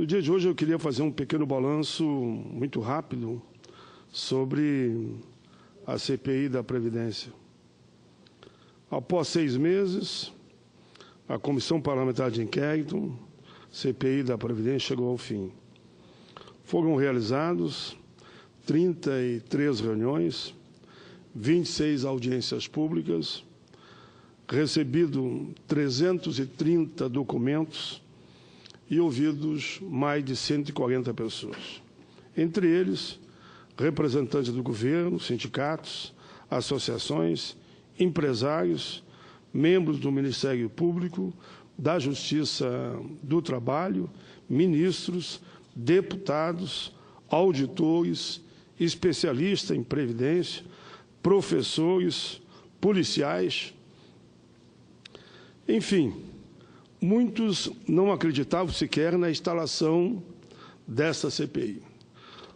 No dia de hoje eu queria fazer um pequeno balanço muito rápido sobre a CPI da Previdência. Após 6 meses, a Comissão Parlamentar de Inquérito, CPI da Previdência, chegou ao fim. Foram realizados 33 reuniões, 26 audiências públicas, recebido 330 documentos e ouvidos mais de 140 pessoas. Entre eles, representantes do governo, sindicatos, associações, empresários, membros do Ministério Público, da Justiça do Trabalho, ministros, deputados, auditores, especialistas em previdência, professores, policiais. Enfim, muitos não acreditavam sequer na instalação desta CPI.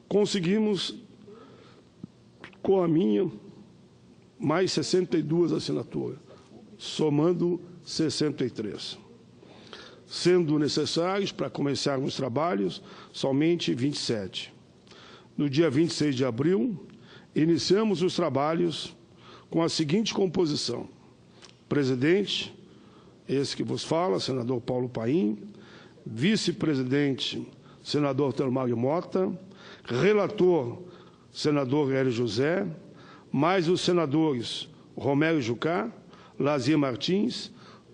Conseguimos, com a minha, mais 62 assinaturas, somando 63. Sendo necessários, para começarmos os trabalhos, somente 27. No dia 26 de abril, iniciamos os trabalhos com a seguinte composição: presidente, esse que vos fala, senador Paulo Paim; vice-presidente, senador Telmário Mota; relator, senador Hélio José; mais os senadores Romero Jucá, Lazia Martins,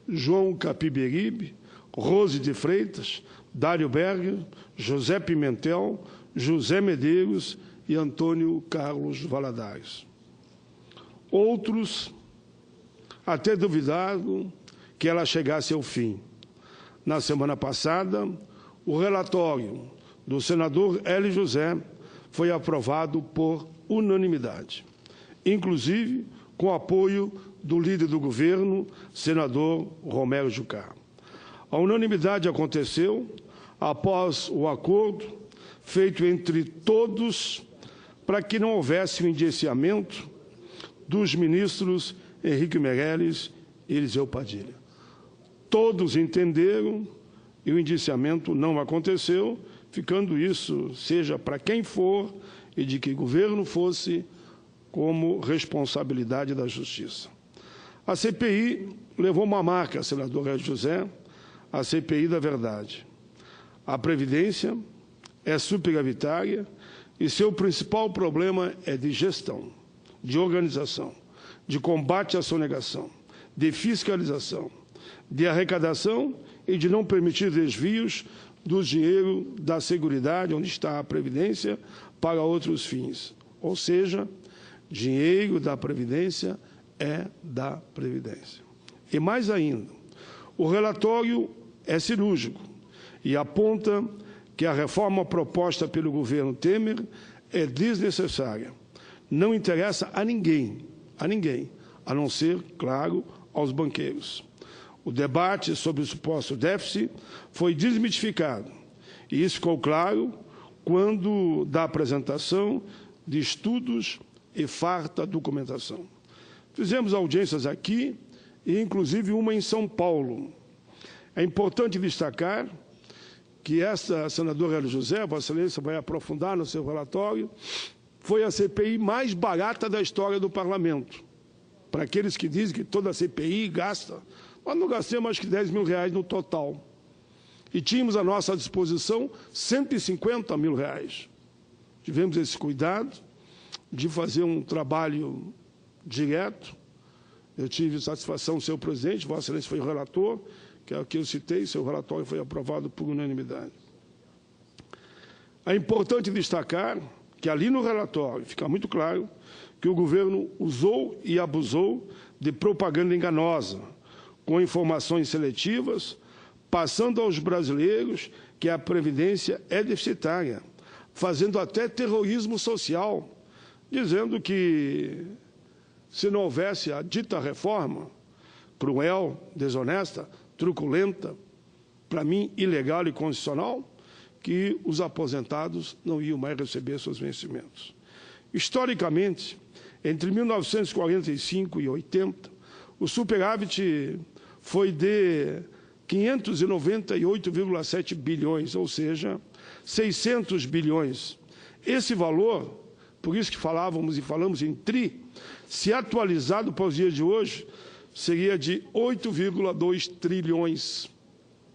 João Capiberibe, Rose de Freitas, Dário Berger, José Pimentel, José Medeiros e Antônio Carlos Valadares. Outros até duvidaram que ela chegasse ao fim. Na semana passada, o relatório do senador Hélio José foi aprovado por unanimidade, inclusive com apoio do líder do governo, senador Romero Jucá. A unanimidade aconteceu após o acordo feito entre todos para que não houvesse o indiciamento dos ministros Henrique Meirelles e Eliseu Padilha. Todos entenderam e o indiciamento não aconteceu, ficando isso, seja para quem for e de que governo fosse, como responsabilidade da Justiça. A CPI levou uma marca, senador Hélio José, a CPI da verdade. A Previdência é superavitária e seu principal problema é de gestão, de organização, de combate à sonegação, de fiscalização, de arrecadação e de não permitir desvios do dinheiro da Seguridade, onde está a Previdência, para outros fins. Ou seja, dinheiro da Previdência é da Previdência. E mais ainda, o relatório é cirúrgico e aponta que a reforma proposta pelo governo Temer é desnecessária. Não interessa a ninguém, a não ser, claro, aos banqueiros. O debate sobre o suposto déficit foi desmitificado, e isso ficou claro quando da apresentação de estudos e farta documentação. Fizemos audiências aqui, e inclusive uma em São Paulo. É importante destacar que essa, senadora Hélio José, Vossa Excelência vai aprofundar no seu relatório, foi a CPI mais barata da história do Parlamento. Para aqueles que dizem que toda a CPI gasta, nós não gastamos acho que R$10 mil no total. E tínhamos à nossa disposição R$150 mil. Tivemos esse cuidado de fazer um trabalho direto. Eu tive satisfação, senhor presidente, Vossa Excelência foi o relator, que é o que eu citei, seu relatório foi aprovado por unanimidade. É importante destacar que ali no relatório fica muito claro que o governo usou e abusou de propaganda enganosa, com informações seletivas, passando aos brasileiros que a Previdência é deficitária, fazendo até terrorismo social, dizendo que, se não houvesse a dita reforma, cruel, desonesta, truculenta, para mim, ilegal e constitucional, que os aposentados não iam mais receber seus vencimentos. Historicamente, entre 1945 e 80, o superávit foi de 598,7 bilhões, ou seja, 600 bilhões. Esse valor, por isso que falávamos e falamos em tri, se atualizado para os dias de hoje, seria de 8,2 trilhões,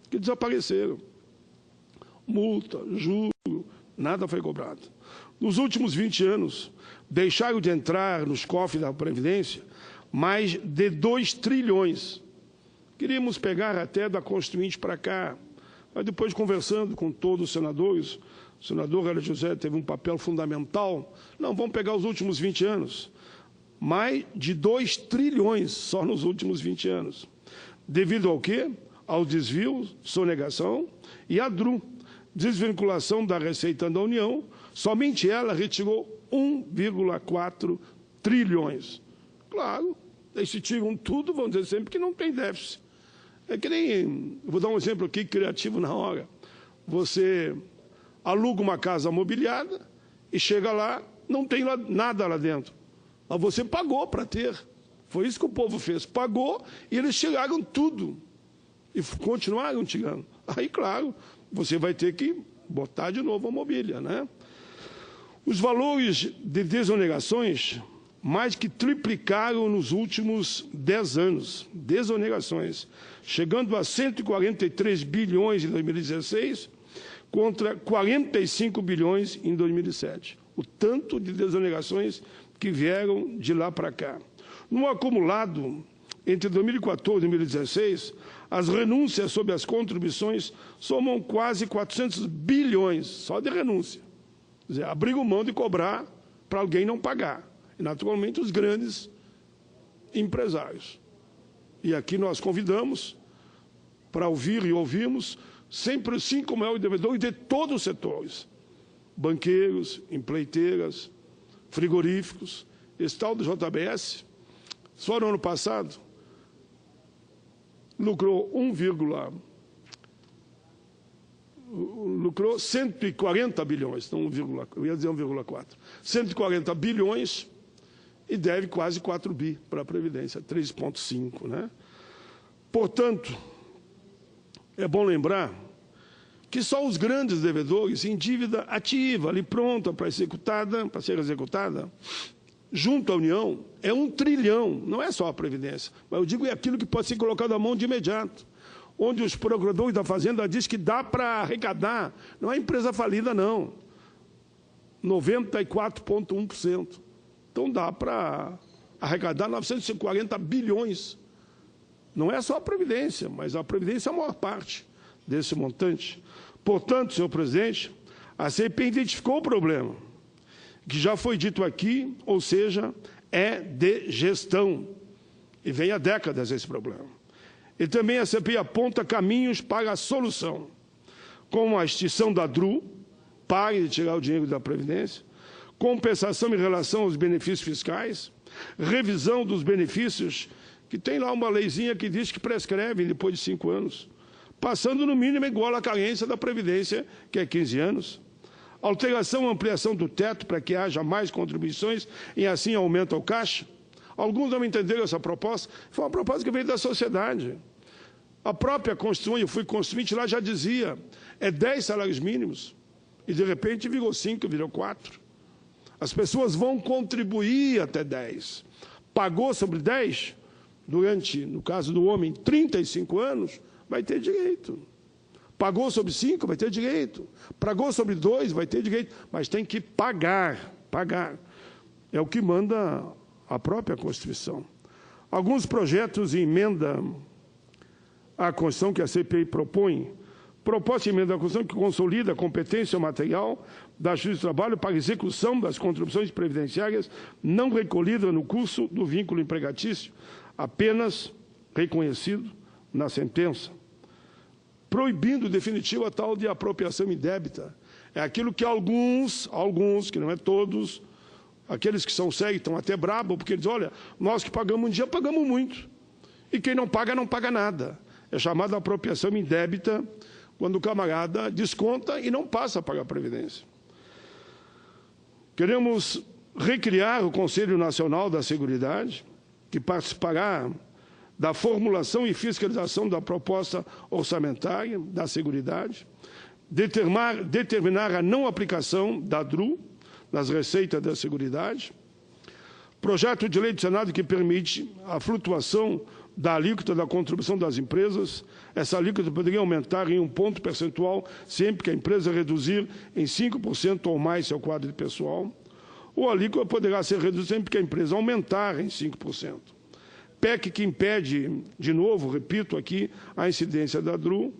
que desapareceram. Multa, juro, nada foi cobrado. Nos últimos 20 anos, deixaram de entrar nos cofres da Previdência mais de 2 trilhões. Queríamos pegar até da Constituinte para cá, mas depois, conversando com todos os senadores, o senador Hélio José teve um papel fundamental. Não, vamos pegar os últimos 20 anos. Mais de 2 trilhões só nos últimos 20 anos. Devido ao quê? Ao desvio, sonegação e à DRU, desvinculação da Receita da União. Somente ela retirou 1,4 trilhões. Claro, eles se tiram tudo, vão dizer sempre que não tem déficit. É que nem, vou dar um exemplo aqui criativo na hora. Você aluga uma casa mobiliada e chega lá, não tem nada lá dentro. Mas você pagou para ter. Foi isso que o povo fez. Pagou e eles tiraram tudo. E continuaram tirando. Aí, claro, você vai ter que botar de novo a mobília, né? Os valores de desonerações mais que triplicaram nos últimos 10 anos. Desonerações. Chegando a 143 bilhões em 2016, contra 45 bilhões em 2007. O tanto de desonerações que vieram de lá para cá. No acumulado, entre 2014 e 2016, as renúncias sobre as contribuições somam quase 400 bilhões, só de renúncia. Quer dizer, abriram mão de cobrar para alguém não pagar. E, naturalmente, os grandes empresários. E aqui nós convidamos para ouvir e ouvirmos sempre os 5 maiores devedores de todos os setores. Banqueiros, empreiteiras, frigoríficos. Esse tal do JBS, só no ano passado, lucrou lucrou 140 bilhões, não 1, eu ia dizer 1,4. 140 bilhões e deve quase 4 bi para a Previdência, 3,5, né? Portanto, é bom lembrar que só os grandes devedores em dívida ativa, ali pronta para ser executada, junto à União, é 1 trilhão, não é só a Previdência, mas eu digo é aquilo que pode ser colocado à mão de imediato, onde os procuradores da Fazenda dizem que dá para arrecadar, não é empresa falida, não, 94,1%. Então dá para arrecadar 940 bilhões. Não é só a Previdência, mas a Previdência é a maior parte desse montante. Portanto, senhor presidente, a CPI identificou o problema, que já foi dito aqui, ou seja, é de gestão, e vem há décadas esse problema. E também a CPI aponta caminhos para a solução, como a extinção da DRU, pare de tirar o dinheiro da Previdência, compensação em relação aos benefícios fiscais, revisão dos benefícios, que tem lá uma leizinha que diz que prescrevem depois de 5 anos, passando no mínimo igual à carência da Previdência, que é 15 anos. Alteração, ampliação do teto para que haja mais contribuições e assim aumenta o caixa. Alguns não entenderam essa proposta. Foi uma proposta que veio da sociedade. A própria Constituição, eu fui constituinte lá, já dizia, é 10 salários mínimos. E, de repente, virou 5, virou 4. As pessoas vão contribuir até 10. Pagou sobre 10, durante, no caso do homem, 35 anos, vai ter direito. Pagou sobre 5, vai ter direito. Pagou sobre 2, vai ter direito. Mas tem que pagar, pagar. É o que manda a própria Constituição. Alguns projetos de emenda à Constituição que a CPI propõe, proposta de emenda à Constituição que consolida a competência material da Justiça do Trabalho para execução das contribuições previdenciárias não recolhidas no curso do vínculo empregatício, apenas reconhecido na sentença, proibindo definitivo a tal de apropriação indébita. É aquilo que alguns, que não é todos, aqueles que são sérios estão até bravos, porque eles dizem, olha, nós que pagamos um dia, pagamos muito. E quem não paga nada. É chamada apropriação indébita, quando o camarada desconta e não passa a pagar a Previdência. Queremos recriar o Conselho Nacional da Seguridade, que participará da formulação e fiscalização da proposta orçamentária da Seguridade, determinar a não aplicação da DRU nas receitas da Seguridade, projeto de lei do Senado que permite a flutuação da alíquota da contribuição das empresas. Essa alíquota poderia aumentar em 1 ponto percentual sempre que a empresa reduzir em 5% ou mais seu quadro de pessoal, ou a alíquota poderá ser reduzida sempre que a empresa aumentar em 5%. PEC que impede, de novo, repito aqui, a incidência da DRU.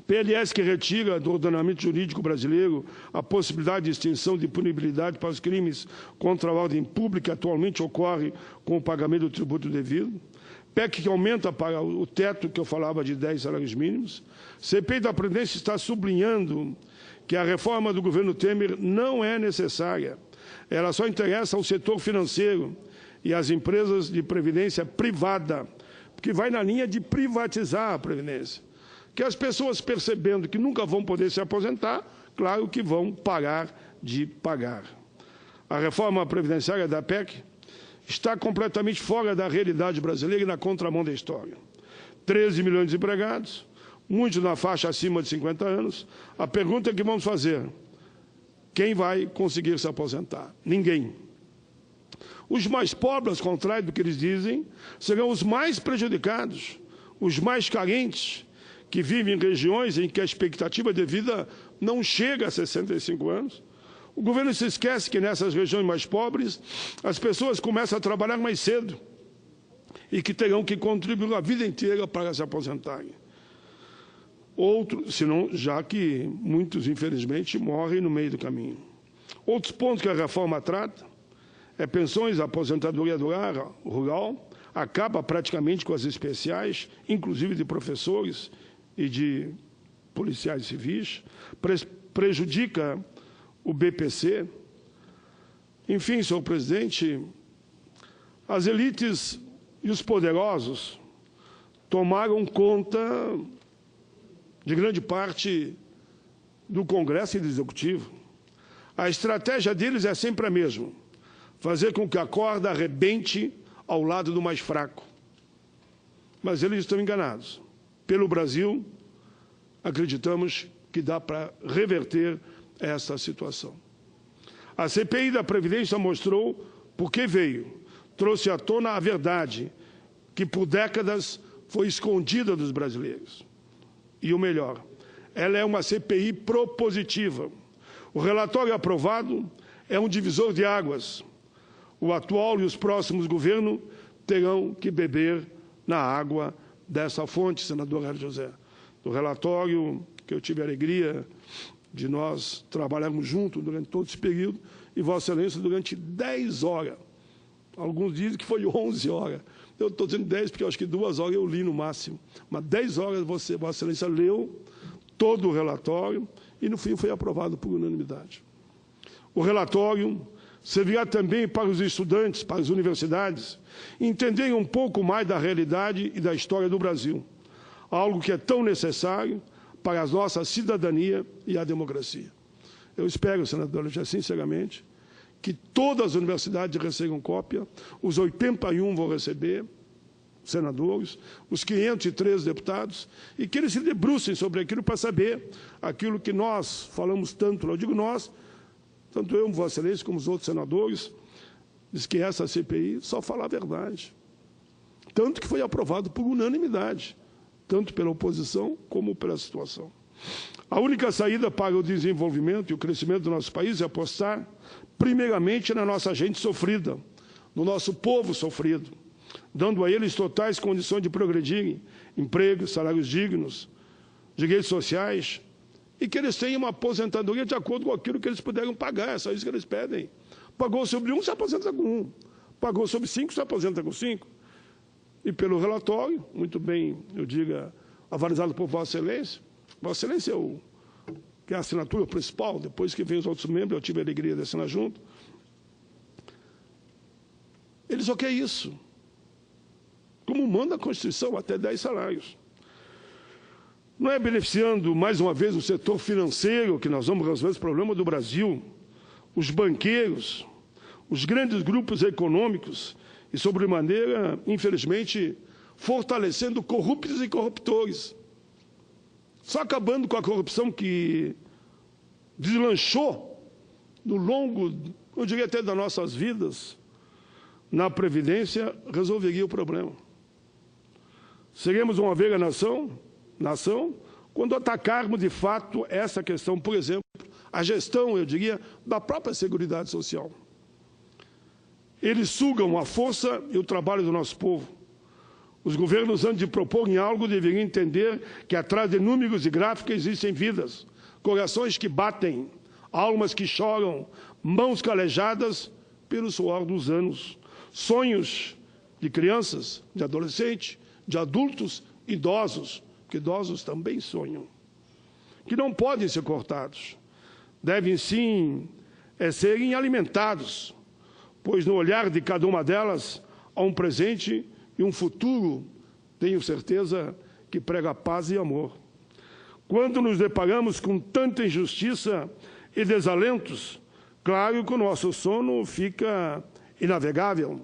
PLS que retira do ordenamento jurídico brasileiro a possibilidade de extinção de punibilidade para os crimes contra a ordem pública que atualmente ocorre com o pagamento do tributo devido. PEC que aumenta para o teto que eu falava de 10 salários mínimos. CPI da Previdência está sublinhando que a reforma do governo Temer não é necessária. Ela só interessa ao setor financeiro e às empresas de previdência privada, porque vai na linha de privatizar a previdência. Que as pessoas, percebendo que nunca vão poder se aposentar, claro que vão parar de pagar. A reforma previdenciária da PEC está completamente fora da realidade brasileira e na contramão da história. 13 milhões de empregados, muitos na faixa acima de 50 anos. A pergunta que vamos fazer: quem vai conseguir se aposentar? Ninguém. Os mais pobres, ao contrário do que eles dizem, serão os mais prejudicados, os mais carentes, que vivem em regiões em que a expectativa de vida não chega a 65 anos. O governo se esquece que nessas regiões mais pobres as pessoas começam a trabalhar mais cedo e que terão que contribuir a vida inteira para se aposentarem. Senão, já que muitos, infelizmente, morrem no meio do caminho. Outros pontos que a reforma trata é pensões, aposentadoria rural, acaba praticamente com as especiais, inclusive de professores e de policiais civis, prejudica o BPC. Enfim, senhor presidente, as elites e os poderosos tomaram conta de grande parte do Congresso e do Executivo. A estratégia deles é sempre a mesma: fazer com que a corda arrebente ao lado do mais fraco. Mas eles estão enganados. Pelo Brasil, acreditamos que dá para reverter essa situação. A CPI da Previdência mostrou por que veio. Trouxe à tona a verdade, que por décadas foi escondida dos brasileiros. E o melhor, ela é uma CPI propositiva. O relatório aprovado é um divisor de águas. O atual e os próximos governos terão que beber na água dessa fonte, senador Hélio José. Do relatório que eu tive a alegria de nós trabalharmos juntos durante todo esse período, e Vossa Excelência durante 10 horas. Alguns dizem que foi 11 horas. Eu estou dizendo 10 porque eu acho que 2 horas eu li no máximo. Mas 10 horas Vossa Excelência leu todo o relatório e, no fim, foi aprovado por unanimidade. O relatório servirá também para os estudantes, para as universidades, entenderem um pouco mais da realidade e da história do Brasil, algo que é tão necessário para a nossa cidadania e a democracia. Eu espero, senador, já sinceramente, que todas as universidades recebam cópia, os 81 vão receber, senadores, os 513 deputados, e que eles se debrucem sobre aquilo para saber aquilo que nós falamos tanto, eu digo nós, tanto eu, Vossa Excelência, como os outros senadores, diz que essa CPI só fala a verdade. Tanto que foi aprovado por unanimidade, tanto pela oposição como pela situação. A única saída para o desenvolvimento e o crescimento do nosso país é apostar, primeiramente, na nossa gente sofrida, no nosso povo sofrido, dando a eles totais condições de progredirem, emprego, salários dignos, direitos sociais, e que eles tenham uma aposentadoria de acordo com aquilo que eles puderam pagar. É só isso que eles pedem. Pagou sobre 1, se aposenta com 1. Pagou sobre 5, se aposenta com 5. E pelo relatório, muito bem, eu diga, avalizado por Vossa Excelência, Vossa Excelência que é a assinatura principal, depois que vem os outros membros, eu tive a alegria de assinar junto. Ele só quer isso. Como manda a Constituição, até 10 salários. Não é beneficiando, mais uma vez, o setor financeiro que nós vamos resolver esse problema do Brasil, os banqueiros, os grandes grupos econômicos e, sobremaneira, infelizmente, fortalecendo corruptos e corruptores. Só acabando com a corrupção que deslanchou no longo, eu diria até das nossas vidas, na Previdência, resolveria o problema. Seremos uma velha nação, quando atacarmos de fato essa questão, por exemplo, a gestão, eu diria, da própria Seguridade Social. Eles sugam a força e o trabalho do nosso povo. Os governos, antes de proporem algo, deveriam entender que atrás de números e gráficos existem vidas, corações que batem, almas que choram, mãos calejadas pelo suor dos anos, sonhos de crianças, de adolescentes, de adultos, idosos, porque idosos também sonham, que não podem ser cortados. Devem, sim, serem alimentados, pois no olhar de cada uma delas há um presente e um futuro, tenho certeza, que prega paz e amor. Quando nos deparamos com tanta injustiça e desalentos, claro que o nosso sono fica inavegável,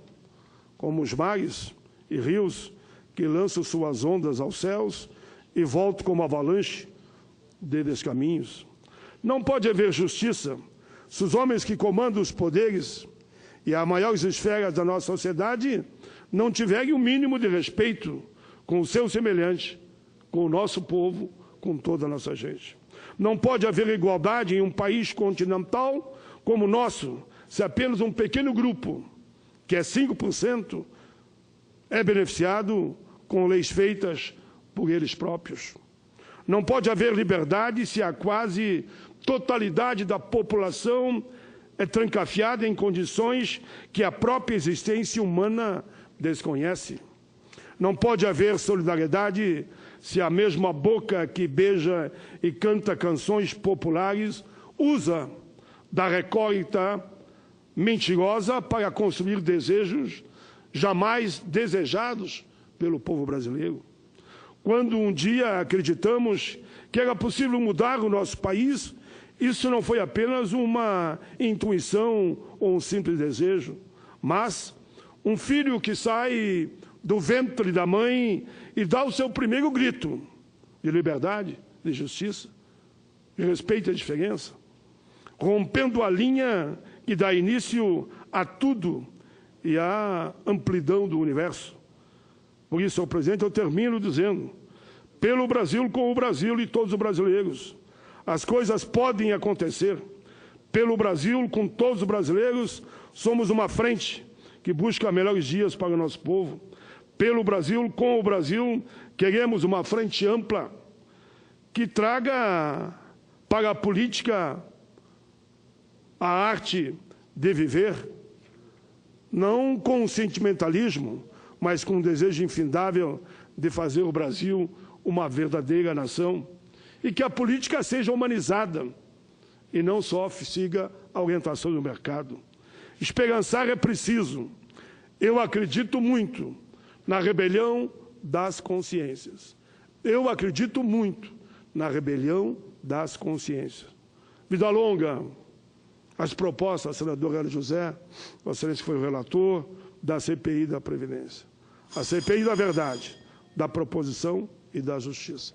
como os mares e rios que lançam suas ondas aos céus e voltam como avalanche de descaminhos. Não pode haver justiça se os homens que comandam os poderes e as maiores esferas da nossa sociedade não tiverem o mínimo de respeito com o seu semelhante, com o nosso povo, com toda a nossa gente. Não pode haver igualdade em um país continental como o nosso, se apenas um pequeno grupo, que é 5%, é beneficiado com leis feitas por eles próprios. Não pode haver liberdade se a quase totalidade da população é trancafiada em condições que a própria existência humana desconhece. Não pode haver solidariedade se a mesma boca que beija e canta canções populares usa da recolta mentirosa para construir desejos jamais desejados pelo povo brasileiro. Quando um dia acreditamos que era possível mudar o nosso país, isso não foi apenas uma intuição ou um simples desejo, mas um filho que sai do ventre da mãe e dá o seu primeiro grito de liberdade, de justiça, de respeito à diferença, rompendo a linha que dá início a tudo e à amplidão do universo. Por isso, senhor presidente, eu termino dizendo, pelo Brasil, com o Brasil e todos os brasileiros, as coisas podem acontecer. Pelo Brasil, com todos os brasileiros, somos uma frente que busca melhores dias para o nosso povo. Pelo Brasil, com o Brasil, queremos uma frente ampla que traga para a política a arte de viver, não com sentimentalismo, mas com um desejo infindável de fazer o Brasil uma verdadeira nação e que a política seja humanizada e não só siga a orientação do mercado. Esperançar é preciso. Eu acredito muito na rebelião das consciências. Eu acredito muito na rebelião das consciências. Vida longa as propostas, senador Hélio José, Vossa Excelência foi o relator da CPI da Previdência. A CPI da verdade, da proposição e da justiça.